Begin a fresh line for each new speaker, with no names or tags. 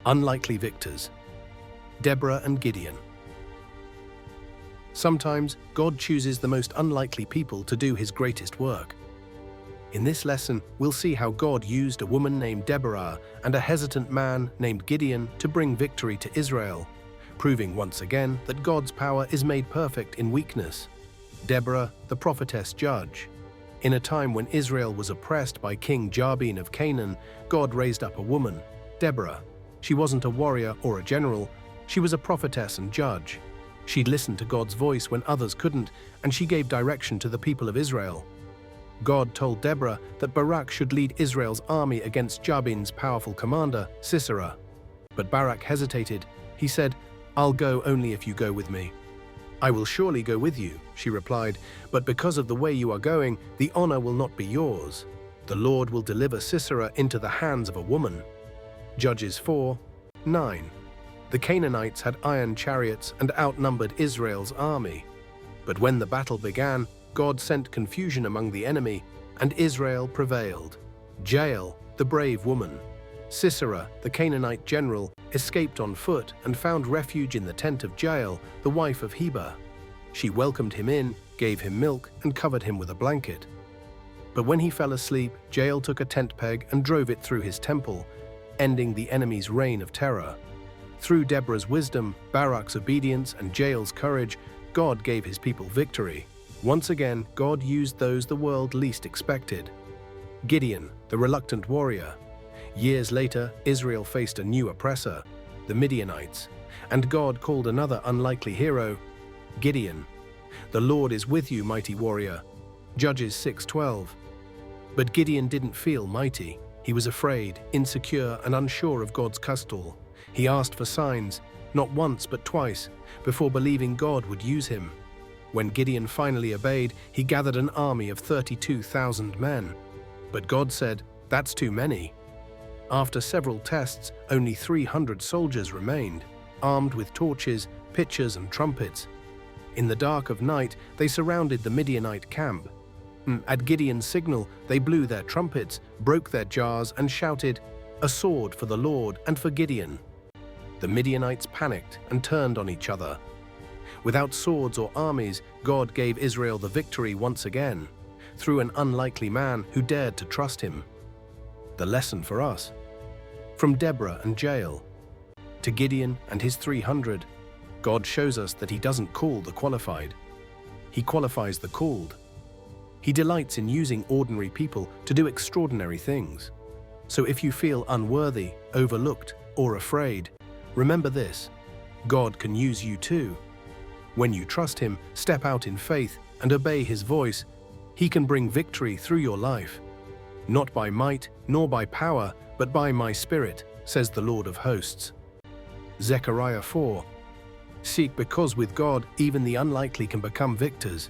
Unlikely victors. Deborah and Gideon. Sometimes God chooses the most unlikely people to do his greatest work. In this lesson, we'll see how God used a woman named Deborah and a hesitant man named Gideon to bring victory to Israel, proving once again that God's power is made perfect in weakness. Deborah, the prophetess judge. In a time when Israel was oppressed by King Gideon of Canaan, God raised up a woman, Deborah. She wasn't a warrior or a general, she was a prophetess and judge. She listened to God's voice when others couldn't, and she gave direction to the people of Israel. God told Deborah that Barak should lead Israel's army against Jabin's powerful commander, Sisera. But Barak hesitated. He said, "I'll go only if you go with me." "I will surely go with you," she replied, "but because of the way you are going, the honor will not be yours. The Lord will deliver Sisera into the hands of a woman." Judges 4:9. The Canaanites had iron chariots and outnumbered Israel's army. But when the battle began, God sent confusion among the enemy, and Israel prevailed. Jael, the brave woman. Sisera, the Canaanite general, escaped on foot and found refuge in the tent of Jael, the wife of Heber. She welcomed him in, gave him milk, and covered him with a blanket. But when he fell asleep, Jael took a tent peg and drove it through his temple, ending the enemy's reign of terror. Through Deborah's wisdom, Barak's obedience, and Jael's courage, God gave his people victory. Once again, God used those the world least expected. Gideon, the reluctant warrior. Years later, Israel faced a new oppressor, the Midianites, and God called another unlikely hero, Gideon. "The Lord is with you, mighty warrior." Judges 6:12. But Gideon didn't feel mighty. He was afraid, insecure, and unsure of God's call. He asked for signs, not once but twice, before believing God would use him. When Gideon finally obeyed, he gathered an army of 32,000 men. But God said, "That's too many." After several tests, only 300 soldiers remained, armed with torches, pitchers, and trumpets. In the dark of night, they surrounded the Midianite camp. At Gideon's signal, they blew their trumpets, broke their jars, and shouted, "A sword for the Lord and for Gideon." The Midianites panicked and turned on each other. Without swords or armies, God gave Israel the victory once again, through an unlikely man who dared to trust him. The lesson for us. From Deborah and Jael to Gideon and his 300, God shows us that he doesn't call the qualified. He qualifies the called. He delights in using ordinary people to do extraordinary things. So if you feel unworthy, overlooked, or afraid, remember this: God can use you too. When you trust him, step out in faith, and obey his voice, he can bring victory through your life. "Not by might, nor by power, but by my Spirit," says the Lord of hosts. Zechariah 4. Seek, because with God, even the unlikely can become victors.